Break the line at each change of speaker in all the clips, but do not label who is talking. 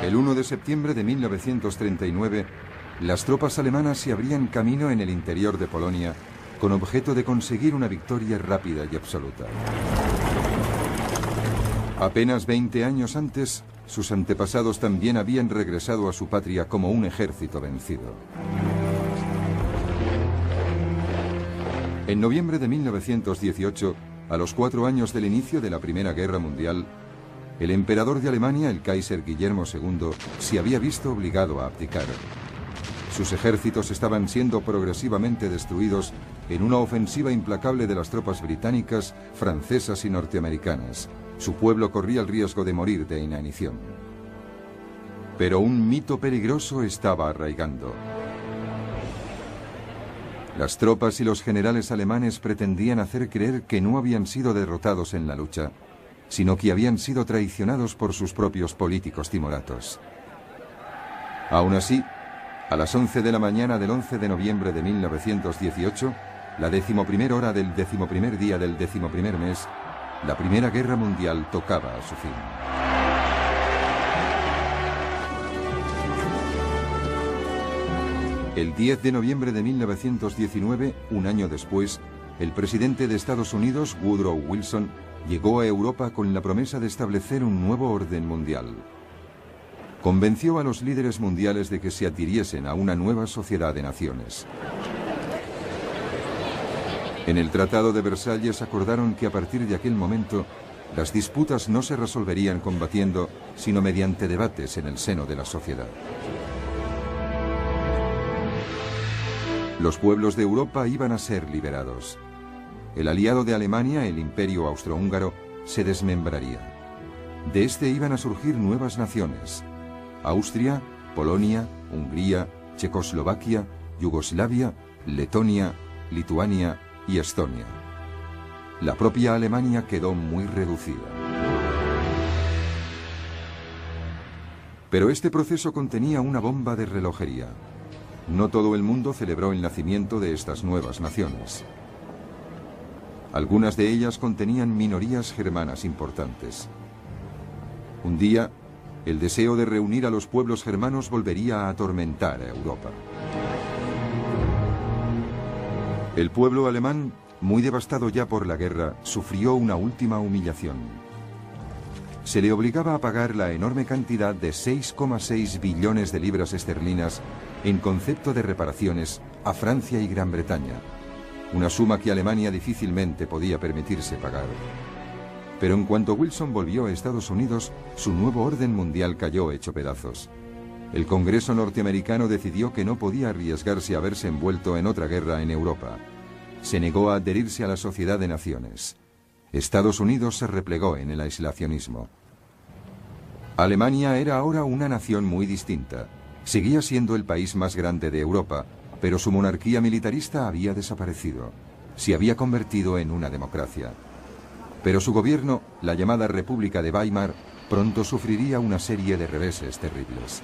El 1 de septiembre de 1939, las tropas alemanas se abrían camino en el interior de Polonia con objeto de conseguir una victoria rápida y absoluta. Apenas 20 años antes, sus antepasados también habían regresado a su patria como un ejército vencido. En noviembre de 1918, a los 4 años del inicio de la Primera Guerra Mundial, el emperador de Alemania, el Kaiser Guillermo II, se había visto obligado a abdicar. Sus ejércitos estaban siendo progresivamente destruidos en una ofensiva implacable de las tropas británicas, francesas y norteamericanas. Su pueblo corría el riesgo de morir de inanición. Pero un mito peligroso estaba arraigando. Las tropas y los generales alemanes pretendían hacer creer que no habían sido derrotados en la lucha, sino que habían sido traicionados por sus propios políticos timoratos. Aún así, a las 11 de la mañana del 11 de noviembre de 1918, la 11ª hora del 11º día del 11º mes, la Primera Guerra Mundial tocaba a su fin. El 10 de noviembre de 1919, un año después, el presidente de Estados Unidos, Woodrow Wilson, llegó a Europa con la promesa de establecer un nuevo orden mundial. Convenció a los líderes mundiales de que se adhiriesen a una nueva sociedad de naciones. En el Tratado de Versalles acordaron que a partir de aquel momento las disputas no se resolverían combatiendo, sino mediante debates en el seno de la sociedad. Los pueblos de Europa iban a ser liberados. El aliado de Alemania, el Imperio Austrohúngaro, se desmembraría. De este iban a surgir nuevas naciones: Austria, Polonia, Hungría, Checoslovaquia, Yugoslavia, Letonia, Lituania y Estonia. La propia Alemania quedó muy reducida. Pero este proceso contenía una bomba de relojería. No todo el mundo celebró el nacimiento de estas nuevas naciones. Algunas de ellas contenían minorías germanas importantes. Un día, el deseo de reunir a los pueblos germanos volvería a atormentar a Europa. El pueblo alemán, muy devastado ya por la guerra, sufrió una última humillación. Se le obligaba a pagar la enorme cantidad de 6,6 billones de libras esterlinas en concepto de reparaciones a Francia y Gran Bretaña, una suma que Alemania difícilmente podía permitirse pagar. Pero en cuanto Wilson volvió a Estados Unidos, su nuevo orden mundial cayó hecho pedazos. El Congreso norteamericano decidió que no podía arriesgarse a verse envuelto en otra guerra en Europa. Se negó a adherirse a la Sociedad de Naciones. Estados Unidos se replegó en el aislacionismo. Alemania era ahora una nación muy distinta. Seguía siendo el país más grande de Europa, pero su monarquía militarista había desaparecido. Se había convertido en una democracia. Pero su gobierno, la llamada República de Weimar, pronto sufriría una serie de reveses terribles.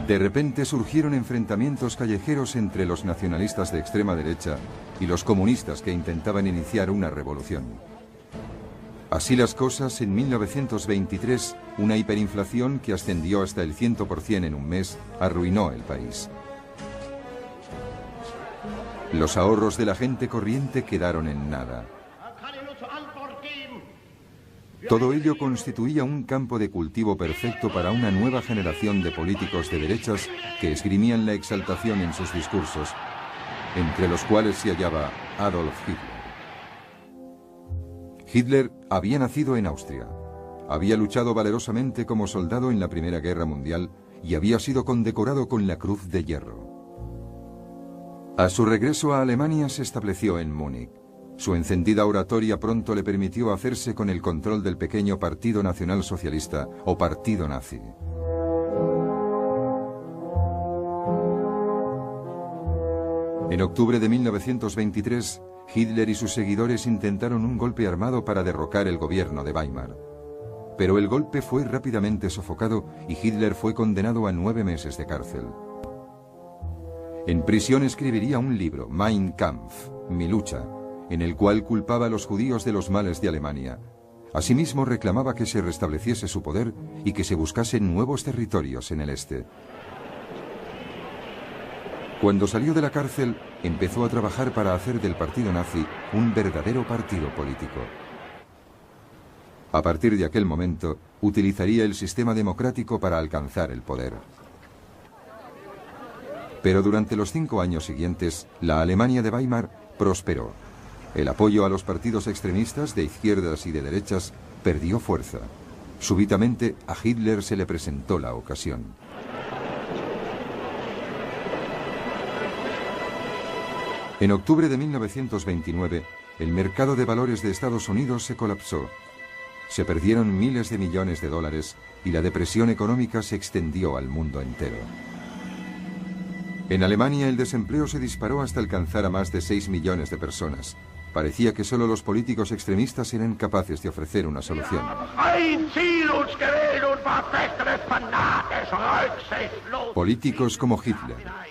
De repente surgieron enfrentamientos callejeros entre los nacionalistas de extrema derecha y los comunistas que intentaban iniciar una revolución. Así las cosas, en 1923, una hiperinflación que ascendió hasta el 100% en un mes arruinó el país. Los ahorros de la gente corriente quedaron en nada. Todo ello constituía un campo de cultivo perfecto para una nueva generación de políticos de derechas que esgrimían la exaltación en sus discursos, entre los cuales se hallaba Adolf Hitler. Hitler había nacido en Austria, había luchado valerosamente como soldado en la Primera Guerra Mundial y había sido condecorado con la Cruz de Hierro. A su regreso a Alemania se estableció en Múnich. Su encendida oratoria pronto le permitió hacerse con el control del pequeño Partido Nacional Socialista o Partido Nazi. En octubre de 1923, Hitler y sus seguidores intentaron un golpe armado para derrocar el gobierno de Weimar. Pero el golpe fue rápidamente sofocado y Hitler fue condenado a 9 meses de cárcel. En prisión escribiría un libro, Mein Kampf, Mi lucha, en el cual culpaba a los judíos de los males de Alemania. Asimismo, reclamaba que se restableciese su poder y que se buscasen nuevos territorios en el este. Cuando salió de la cárcel, empezó a trabajar para hacer del partido nazi un verdadero partido político. A partir de aquel momento, utilizaría el sistema democrático para alcanzar el poder. Pero durante los 5 años siguientes, la Alemania de Weimar prosperó. El apoyo a los partidos extremistas de izquierdas y de derechas perdió fuerza. Súbitamente, a Hitler se le presentó la ocasión. En octubre de 1929, el mercado de valores de Estados Unidos se colapsó. Se perdieron miles de millones de dólares y la depresión económica se extendió al mundo entero. En Alemania el desempleo se disparó hasta alcanzar a más de 6 millones de personas. Parecía que solo los políticos extremistas eran capaces de ofrecer una solución. Políticos como Hitler.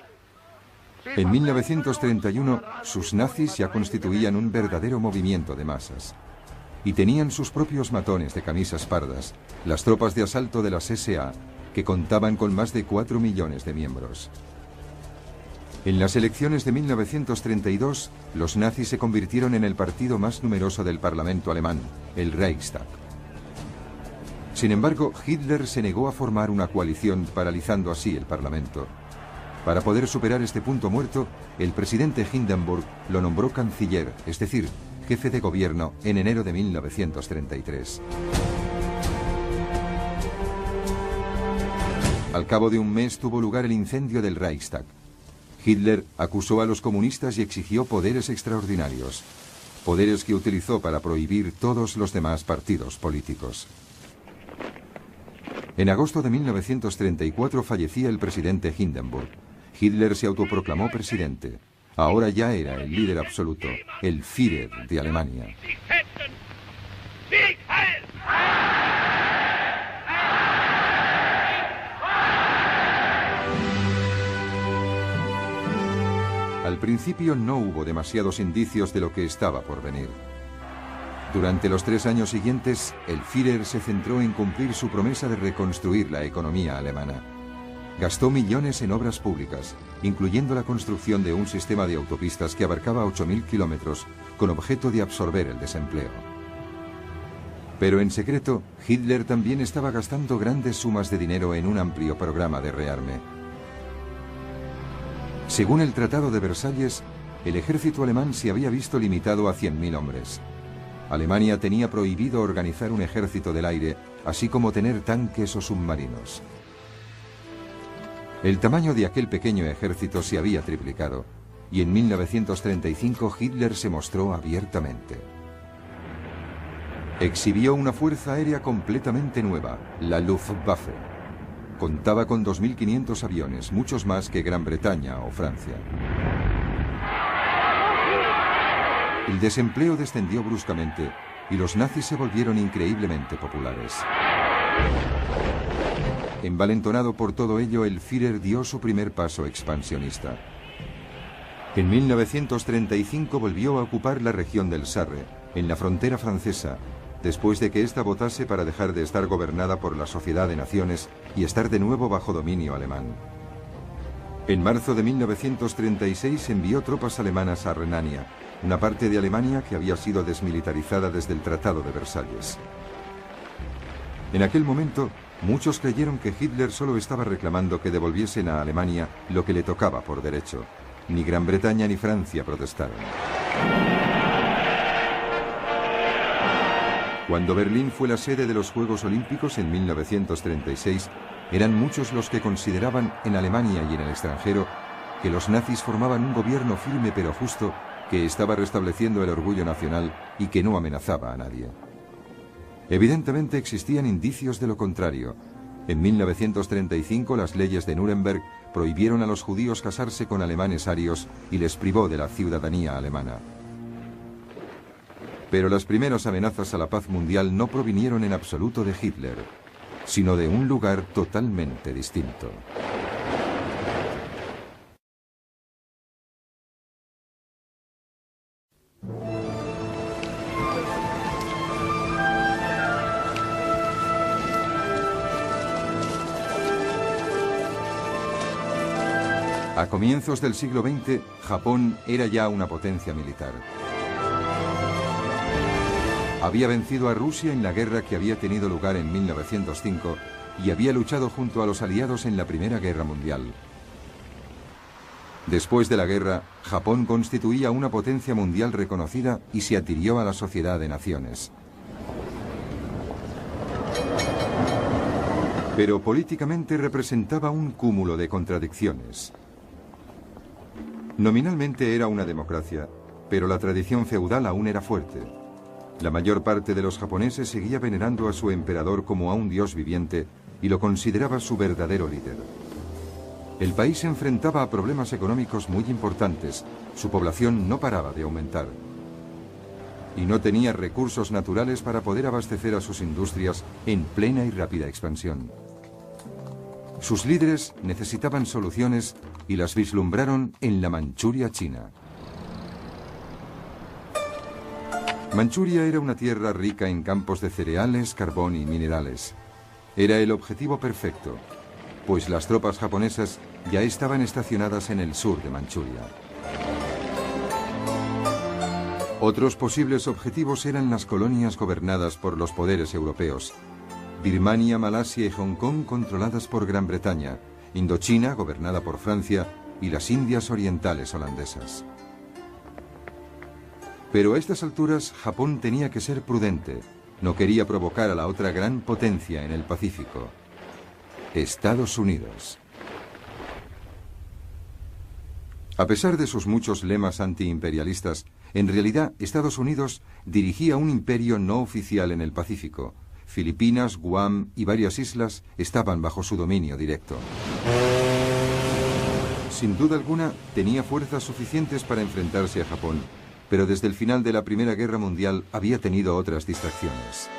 En 1931, sus nazis ya constituían un verdadero movimiento de masas. Y tenían sus propios matones de camisas pardas, las tropas de asalto de las SA, que contaban con más de 4 millones de miembros. En las elecciones de 1932, los nazis se convirtieron en el partido más numeroso del Parlamento alemán, el Reichstag. Sin embargo, Hitler se negó a formar una coalición, paralizando así el Parlamento. Para poder superar este punto muerto, el presidente Hindenburg lo nombró canciller, es decir, jefe de gobierno, en enero de 1933. Al cabo de un mes tuvo lugar el incendio del Reichstag. Hitler acusó a los comunistas y exigió poderes extraordinarios, poderes que utilizó para prohibir todos los demás partidos políticos. En agosto de 1934 fallecía el presidente Hindenburg. Hitler se autoproclamó presidente. Ahora ya era el líder absoluto, el Führer de Alemania. Al principio no hubo demasiados indicios de lo que estaba por venir. Durante los 3 años siguientes, el Führer se centró en cumplir su promesa de reconstruir la economía alemana. Gastó millones en obras públicas, incluyendo la construcción de un sistema de autopistas que abarcaba 8.000 kilómetros, con objeto de absorber el desempleo. Pero en secreto, Hitler también estaba gastando grandes sumas de dinero en un amplio programa de rearme. Según el Tratado de Versalles, el ejército alemán se había visto limitado a 100.000 hombres. Alemania tenía prohibido organizar un ejército del aire, así como tener tanques o submarinos. El tamaño de aquel pequeño ejército se había triplicado, y en 1935 Hitler se mostró abiertamente. Exhibió una fuerza aérea completamente nueva, la Luftwaffe. Contaba con 2.500 aviones, muchos más que Gran Bretaña o Francia. El desempleo descendió bruscamente y los nazis se volvieron increíblemente populares. Envalentonado por todo ello, el Führer dio su primer paso expansionista. En 1935 volvió a ocupar la región del Sarre, en la frontera francesa, después de que ésta votase para dejar de estar gobernada por la Sociedad de Naciones y estar de nuevo bajo dominio alemán. En marzo de 1936 envió tropas alemanas a Renania, una parte de Alemania que había sido desmilitarizada desde el Tratado de Versalles. En aquel momento, muchos creyeron que Hitler solo estaba reclamando que devolviesen a Alemania lo que le tocaba por derecho. Ni Gran Bretaña ni Francia protestaron. Cuando Berlín fue la sede de los Juegos Olímpicos en 1936, eran muchos los que consideraban en Alemania y en el extranjero que los nazis formaban un gobierno firme pero justo que estaba restableciendo el orgullo nacional y que no amenazaba a nadie. Evidentemente existían indicios de lo contrario. En 1935 las leyes de Nuremberg prohibieron a los judíos casarse con alemanes arios y les privó de la ciudadanía alemana. Pero las primeras amenazas a la paz mundial no provinieron en absoluto de Hitler, sino de un lugar totalmente distinto. A comienzos del siglo XX, Japón era ya una potencia militar. Había vencido a Rusia en la guerra que había tenido lugar en 1905 y había luchado junto a los aliados en la Primera Guerra Mundial. Después de la guerra, Japón constituía una potencia mundial reconocida y se adhirió a la Sociedad de Naciones. Pero políticamente representaba un cúmulo de contradicciones. Nominalmente era una democracia, pero la tradición feudal aún era fuerte. La mayor parte de los japoneses seguía venerando a su emperador como a un dios viviente y lo consideraba su verdadero líder. El país se enfrentaba a problemas económicos muy importantes. Su población no paraba de aumentar. Y no tenía recursos naturales para poder abastecer a sus industrias en plena y rápida expansión. Sus líderes necesitaban soluciones y las vislumbraron en la Manchuria china. Manchuria era una tierra rica en campos de cereales, carbón y minerales. Era el objetivo perfecto, pues las tropas japonesas ya estaban estacionadas en el sur de Manchuria. Otros posibles objetivos eran las colonias gobernadas por los poderes europeos. Birmania, Malasia y Hong Kong controladas por Gran Bretaña, Indochina gobernada por Francia y las Indias Orientales holandesas. Pero a estas alturas Japón tenía que ser prudente. No quería provocar a la otra gran potencia en el Pacífico, Estados Unidos. A pesar de sus muchos lemas antiimperialistas, en realidad Estados Unidos dirigía un imperio no oficial en el Pacífico. Filipinas, Guam y varias islas estaban bajo su dominio directo. Sin duda alguna, tenía fuerzas suficientes para enfrentarse a Japón, pero desde el final de la Primera Guerra Mundial había tenido otras distracciones.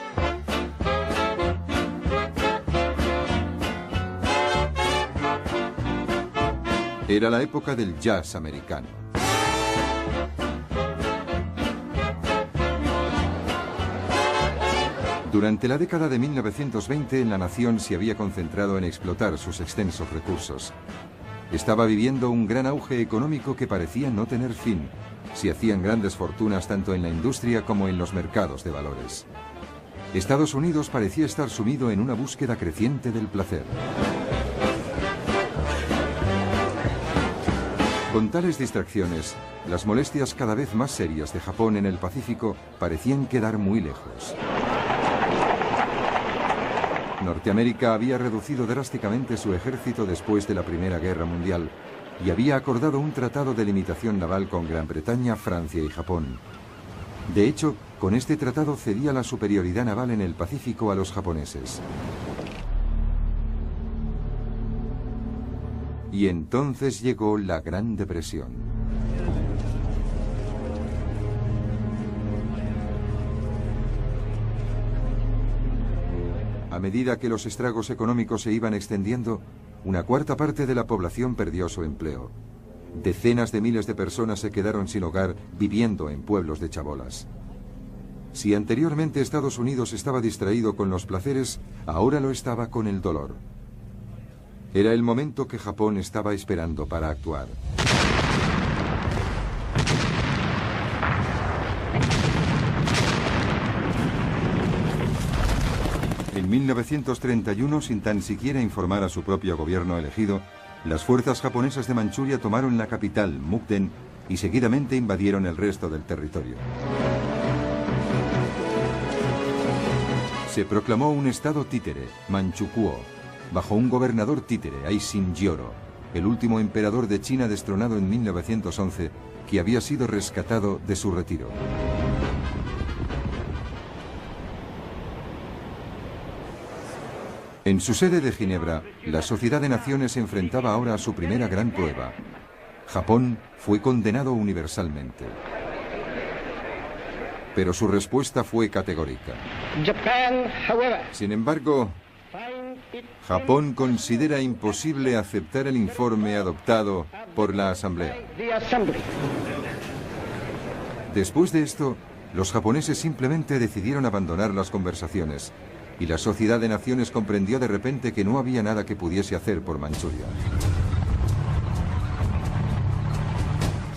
Era la época del jazz americano. Durante la década de 1920, la nación se había concentrado en explotar sus extensos recursos. Estaba viviendo un gran auge económico que parecía no tener fin. Se hacían grandes fortunas tanto en la industria como en los mercados de valores. Estados Unidos parecía estar sumido en una búsqueda creciente del placer. Con tales distracciones, las molestias cada vez más serias de Japón en el Pacífico parecían quedar muy lejos. Norteamérica había reducido drásticamente su ejército después de la Primera Guerra Mundial y había acordado un tratado de limitación naval con Gran Bretaña, Francia y Japón. De hecho, con este tratado cedía la superioridad naval en el Pacífico a los japoneses. Y entonces llegó la Gran Depresión. A medida que los estragos económicos se iban extendiendo, una cuarta parte de la población perdió su empleo. Decenas de miles de personas se quedaron sin hogar viviendo en pueblos de chabolas. Si anteriormente Estados Unidos estaba distraído con los placeres, ahora lo estaba con el dolor. Era el momento que Japón estaba esperando para actuar. En 1931, sin tan siquiera informar a su propio gobierno elegido, las fuerzas japonesas de Manchuria tomaron la capital, Mukden, y seguidamente invadieron el resto del territorio. Se proclamó un estado títere, Manchukuo, bajo un gobernador títere, Aisin Jiro, el último emperador de China destronado en 1911, que había sido rescatado de su retiro. En su sede de Ginebra, la Sociedad de Naciones se enfrentaba ahora a su primera gran prueba. Japón fue condenado universalmente. Pero su respuesta fue categórica. Sin embargo, Japón considera imposible aceptar el informe adoptado por la Asamblea. Después de esto, los japoneses simplemente decidieron abandonar las conversaciones. Y la Sociedad de Naciones comprendió de repente que no había nada que pudiese hacer por Manchuria.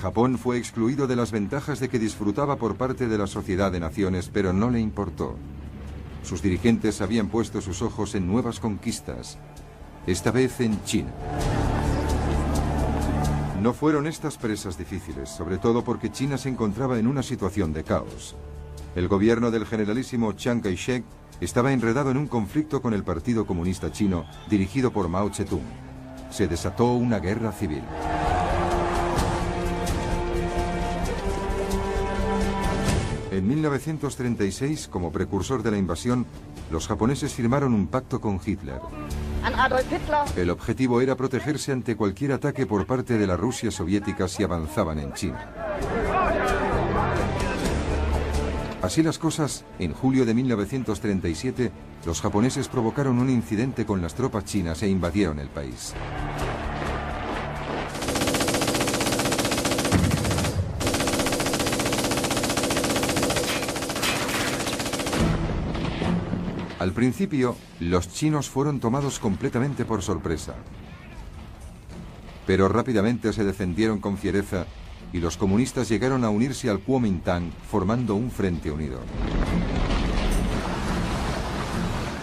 Japón fue excluido de las ventajas de que disfrutaba por parte de la Sociedad de Naciones, pero no le importó. Sus dirigentes habían puesto sus ojos en nuevas conquistas, esta vez en China. No fueron estas presas difíciles, sobre todo porque China se encontraba en una situación de caos. El gobierno del generalísimo Chiang Kai-shek estaba enredado en un conflicto con el Partido Comunista Chino, dirigido por Mao Zedong. Se desató una guerra civil. En 1936, como precursor de la invasión, los japoneses firmaron un pacto con Hitler. El objetivo era protegerse ante cualquier ataque por parte de la Rusia soviética si avanzaban en China. Así las cosas, en julio de 1937, los japoneses provocaron un incidente con las tropas chinas e invadieron el país. Al principio, los chinos fueron tomados completamente por sorpresa. Pero rápidamente se defendieron con fiereza y los comunistas llegaron a unirse al Kuomintang formando un frente unido.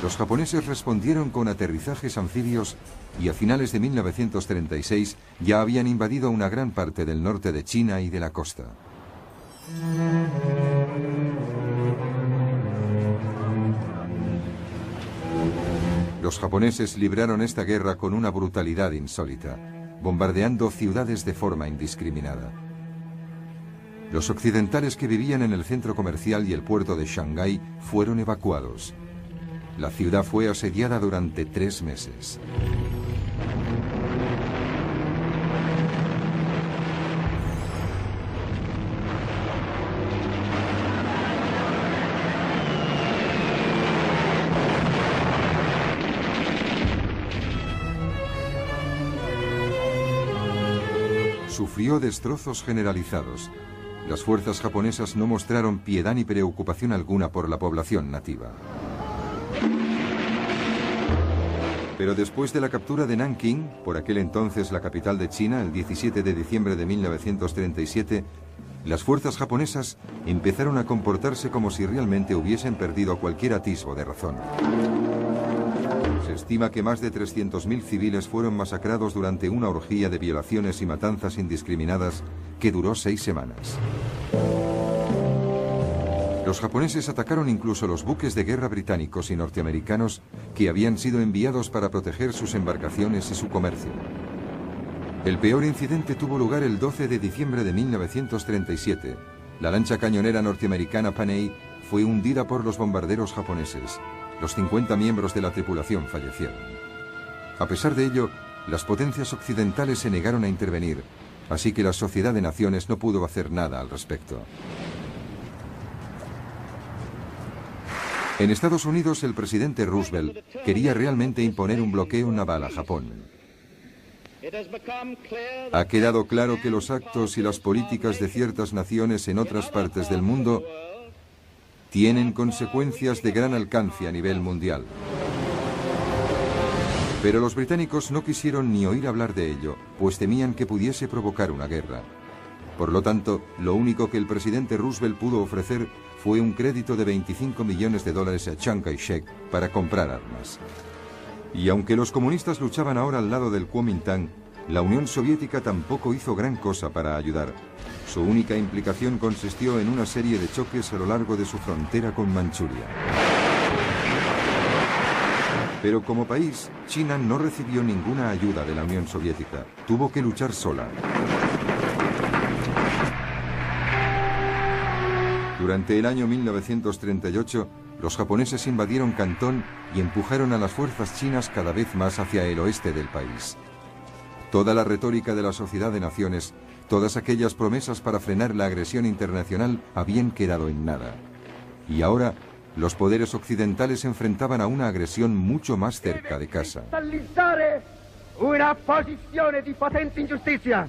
Los japoneses respondieron con aterrizajes anfibios y a finales de 1936 ya habían invadido una gran parte del norte de China y de la costa. Los japoneses libraron esta guerra con una brutalidad insólita, bombardeando ciudades de forma indiscriminada. Los occidentales que vivían en el centro comercial y el puerto de Shanghái fueron evacuados. La ciudad fue asediada durante 3 meses. Sufrió destrozos generalizados. Las fuerzas japonesas no mostraron piedad ni preocupación alguna por la población nativa. Pero después de la captura de Nankín, por aquel entonces la capital de China, el 17 de diciembre de 1937, las fuerzas japonesas empezaron a comportarse como si realmente hubiesen perdido cualquier atisbo de razón. Se estima que más de 300.000 civiles fueron masacrados durante una orgía de violaciones y matanzas indiscriminadas que duró 6 semanas. Los japoneses atacaron incluso los buques de guerra británicos y norteamericanos que habían sido enviados para proteger sus embarcaciones y su comercio. El peor incidente tuvo lugar el 12 de diciembre de 1937. La lancha cañonera norteamericana Panay fue hundida por los bombarderos japoneses. Los 50 miembros de la tripulación fallecieron. A pesar de ello, las potencias occidentales se negaron a intervenir, así que la Sociedad de Naciones no pudo hacer nada al respecto. En Estados Unidos, el presidente Roosevelt quería realmente imponer un bloqueo naval a Japón. Ha quedado claro que los actos y las políticas de ciertas naciones en otras partes del mundo tienen consecuencias de gran alcance a nivel mundial. Pero los británicos no quisieron ni oír hablar de ello, pues temían que pudiese provocar una guerra. Por lo tanto, lo único que el presidente Roosevelt pudo ofrecer fue un crédito de $25 millones a Chiang Kai-shek para comprar armas. Y aunque los comunistas luchaban ahora al lado del Kuomintang, la Unión Soviética tampoco hizo gran cosa para ayudar. Su única implicación consistió en una serie de choques a lo largo de su frontera con Manchuria. Pero como país, China no recibió ninguna ayuda de la Unión Soviética. Tuvo que luchar sola. Durante el año 1938, los japoneses invadieron Cantón y empujaron a las fuerzas chinas cada vez más hacia el oeste del país. Toda la retórica de la Sociedad de Naciones, todas aquellas promesas para frenar la agresión internacional habían quedado en nada. Y ahora, los poderes occidentales se enfrentaban a una agresión mucho más cerca de casa.
Una posizione di potente ingiustizia.